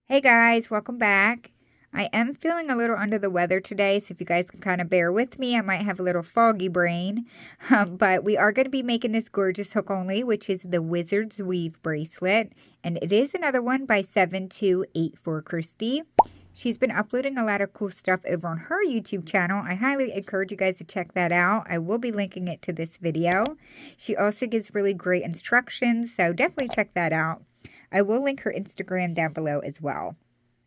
Hey guys, welcome back. I am feeling a little under the weather today, so if you guys can kind of bear with me, I might have a little foggy brain. But we are going to be making this gorgeous hook only, which is the Wizard's Weave bracelet. And it is another one by 7284 Christy. She's been uploading a lot of cool stuff over on her YouTube channel. I highly encourage you guys to check that out. I will be linking it to this video. She also gives really great instructions, so definitely check that out. I will link her Instagram down below as well.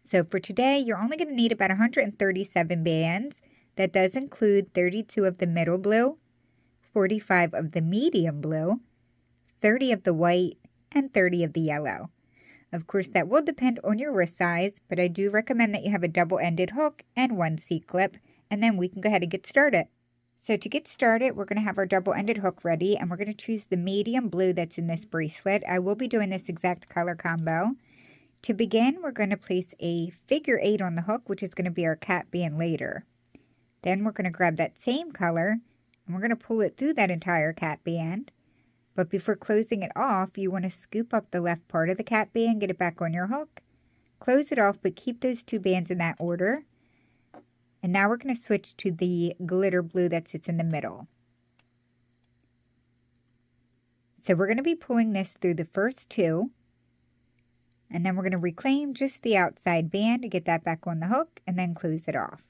So for today, you're only going to need about 137 bands. That does include 32 of the middle blue, 45 of the medium blue, 30 of the white, and 30 of the yellow. Of course, that will depend on your wrist size, but I do recommend that you have a double-ended hook and one C-clip, and then we can go ahead and get started. So to get started, we're going to have our double-ended hook ready, and we're going to choose the medium blue that's in this bracelet. I will be doing this exact color combo. To begin, we're going to place a figure 8 on the hook, which is going to be our cat band later. Then we're going to grab that same color, and we're going to pull it through that entire cat band. But before closing it off, you want to scoop up the left part of the cat band, get it back on your hook, close it off, but keep those two bands in that order. And now we're going to switch to the glitter blue that sits in the middle. So we're going to be pulling this through the first two. And then we're going to reclaim just the outside band to get that back on the hook and then close it off.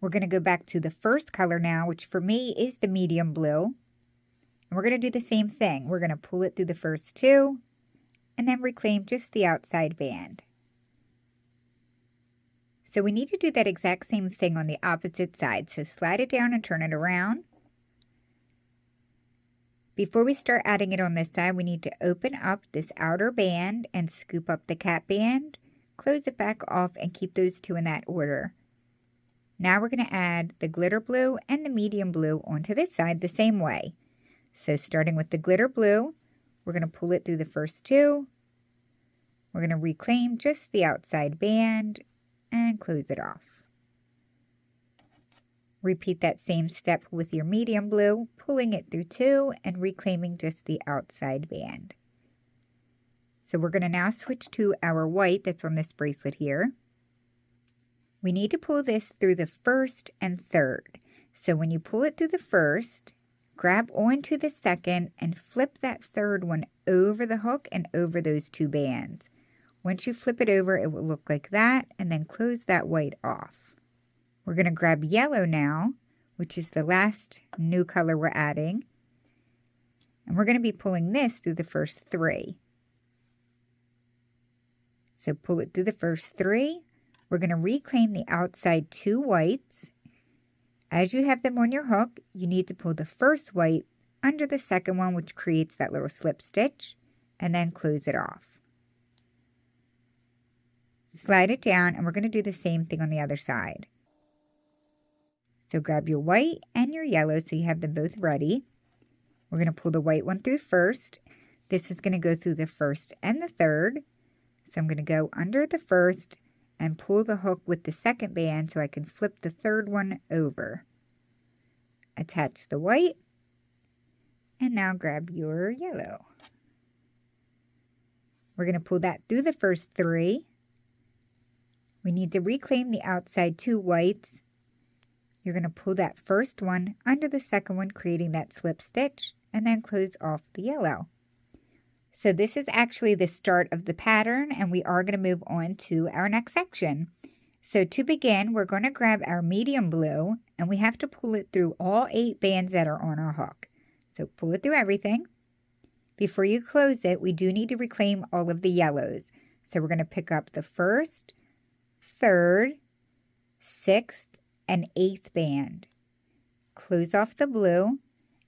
We're going to go back to the first color now, which for me is the medium blue. And we're going to do the same thing. We're going to pull it through the first two and then reclaim just the outside band. So we need to do that exact same thing on the opposite side. So slide it down and turn it around. Before we start adding it on this side, we need to open up this outer band and scoop up the cat band, close it back off, and keep those two in that order. Now we're going to add the glitter blue and the medium blue onto this side the same way. So starting with the glitter blue, we're going to pull it through the first two. We're going to reclaim just the outside band and close it off. Repeat that same step with your medium blue, pulling it through two and reclaiming just the outside band. So we're going to now switch to our white that's on this bracelet here. We need to pull this through the first and third. So when you pull it through the first, grab onto the second and flip that third one over the hook and over those two bands. Once you flip it over, it will look like that, and then close that white off. We're going to grab yellow now, which is the last new color we're adding, and we're going to be pulling this through the first three. So pull it through the first three. We're going to reclaim the outside two whites. As you have them on your hook, you need to pull the first white under the second one, which creates that little slip stitch, and then close it off. Slide it down, and we're going to do the same thing on the other side. So grab your white and your yellow so you have them both ready. We're going to pull the white one through first. This is going to go through the first and the third. So I'm going to go under the first and pull the hook with the second band so I can flip the third one over. Attach the white, and now grab your yellow. We're going to pull that through the first three. We need to reclaim the outside two whites. You're going to pull that first one under the second one, creating that slip stitch, and then close off the yellow. So this is actually the start of the pattern, and we are going to move on to our next section. So to begin, we're going to grab our medium blue, and we have to pull it through all 8 bands that are on our hook. So pull it through everything. Before you close it, we do need to reclaim all of the yellows. So we're going to pick up the first, third, 6th, and 8th band. Close off the blue,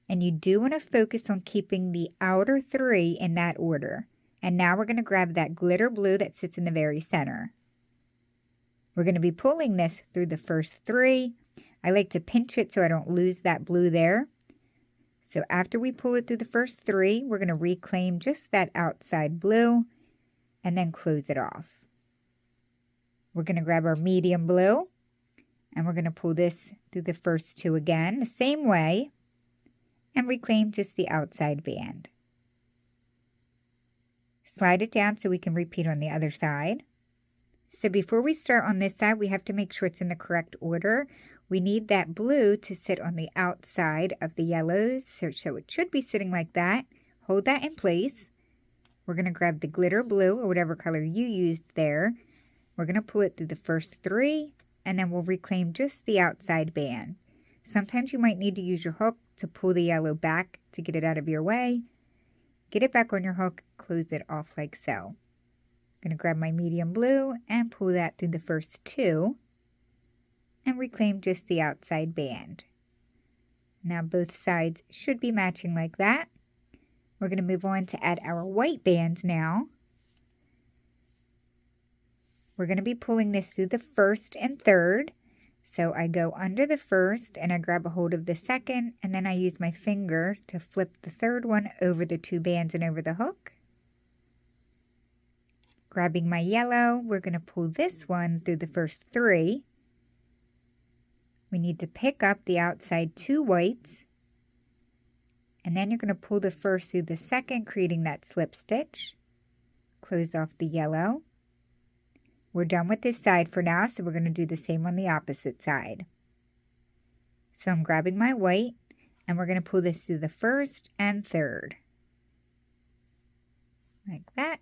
and you do want to focus on keeping the outer 3 in that order. And now we're going to grab that glitter blue that sits in the very center. We're going to be pulling this through the first 3. I like to pinch it so I don't lose that blue there. So after we pull it through the first 3, we're going to reclaim just that outside blue and then close it off. We're going to grab our medium blue, and we're going to pull this through the first 2 again, the same way, and reclaim just the outside band. Slide it down so we can repeat on the other side. So before we start on this side, we have to make sure it's in the correct order. We need that blue to sit on the outside of the yellows, so it should be sitting like that. Hold that in place. We're going to grab the glitter blue, or whatever color you used there. We're going to pull it through the first 3, and then we'll reclaim just the outside band. Sometimes you might need to use your hook to pull the yellow back to get it out of your way. Get it back on your hook, close it off like so. I'm going to grab my medium blue and pull that through the first 2 and reclaim just the outside band. Now both sides should be matching like that. We're going to move on to add our white bands now. We're going to be pulling this through the first and third. So I go under the first and I grab a hold of the second, and then I use my finger to flip the third one over the 2 bands and over the hook. Grabbing my yellow, we're going to pull this one through the first 3. We need to pick up the outside 2 whites, and then you're going to pull the first through the second, creating that slip stitch. Close off the yellow. We're done with this side for now, so we're going to do the same on the opposite side. So I'm grabbing my white, and we're going to pull this through the first and third. Like that.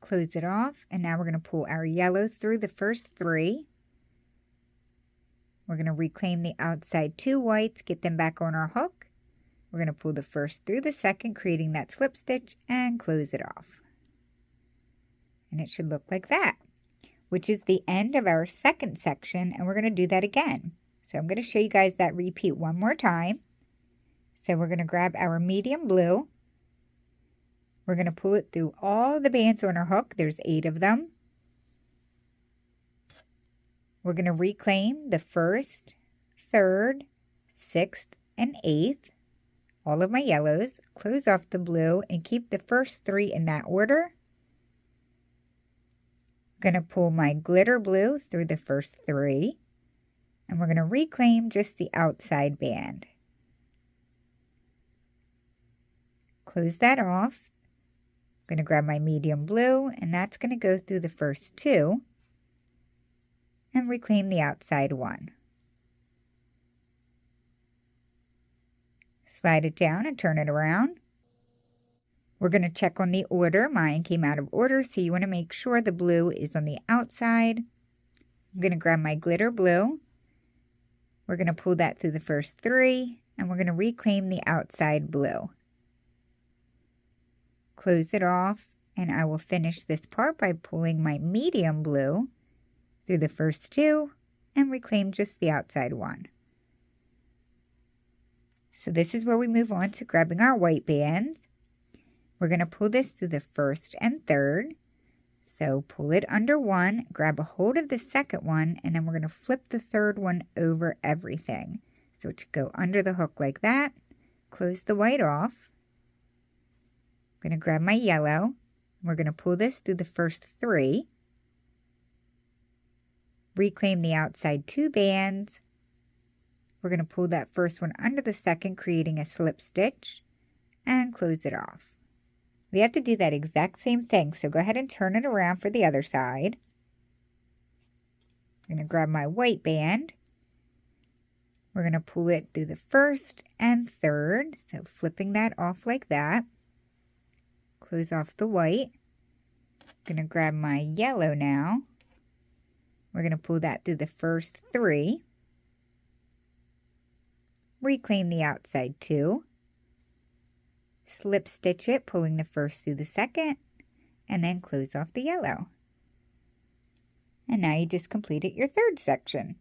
Close it off, and now we're going to pull our yellow through the first 3. We're going to reclaim the outside 2 whites, get them back on our hook. We're going to pull the first through the second, creating that slip stitch, and close it off. And it should look like that, which is the end of our second section, and we're going to do that again. So I'm going to show you guys that repeat one more time. So we're going to grab our medium blue. We're going to pull it through all the bands on our hook. There's 8 of them. We're going to reclaim the first, third, 6th, and 8th. All of my yellows. Close off the blue and keep the first 3 in that order. I'm going to pull my glitter blue through the first 3. And we're going to reclaim just the outside band. Close that off. I'm going to grab my medium blue, and that's going to go through the first 2 and reclaim the outside 1. Slide it down and turn it around. We're going to check on the order. Mine came out of order, so you want to make sure the blue is on the outside. I'm going to grab my glitter blue. We're going to pull that through the first 3, and we're going to reclaim the outside blue. Close it off, and I will finish this part by pulling my medium blue through the first 2 and reclaim just the outside 1. So this is where we move on to grabbing our white bands. We're going to pull this through the first and third. So pull it under 1, grab a hold of the second one, and then we're going to flip the third one over everything. So it should go under the hook like that. Close the white off. I'm going to grab my yellow. We're going to pull this through the first 3. Reclaim the outside 2 bands. We're going to pull that first one under the second, creating a slip stitch, and close it off. We have to do that exact same thing, so go ahead and turn it around for the other side. I'm going to grab my white band. We're going to pull it through the first and third, so flipping that off like that. Close off the white. I'm going to grab my yellow now. We're going to pull that through the first 3. Reclaim the outside 2. Slip stitch it, pulling the first through the second, and then close off the yellow. And now you just completed your third section.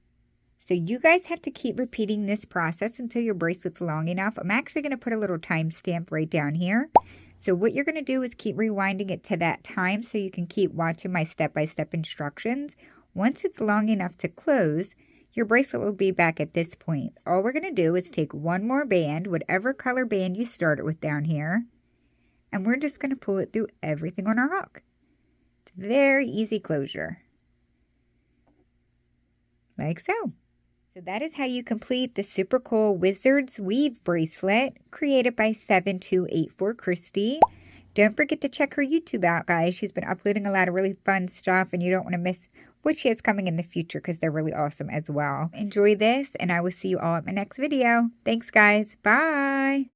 So you guys have to keep repeating this process until your bracelet's long enough. I'm actually going to put a little timestamp right down here. So what you're going to do is keep rewinding it to that time so you can keep watching my step-by-step instructions. Once it's long enough to close, your bracelet will be back at this point. All we're going to do is take one more band, whatever color band you started with down here, and we're just going to pull it through everything on our hook. It's very easy closure. Like so. So that is how you complete the super cool Wizard's Weave bracelet created by 7284 Christy. Don't forget to check her YouTube out, guys. She's been uploading a lot of really fun stuff, and you don't want to miss what she has coming in the future because they're really awesome as well. Enjoy this, and I will see you all at my next video. Thanks, guys. Bye.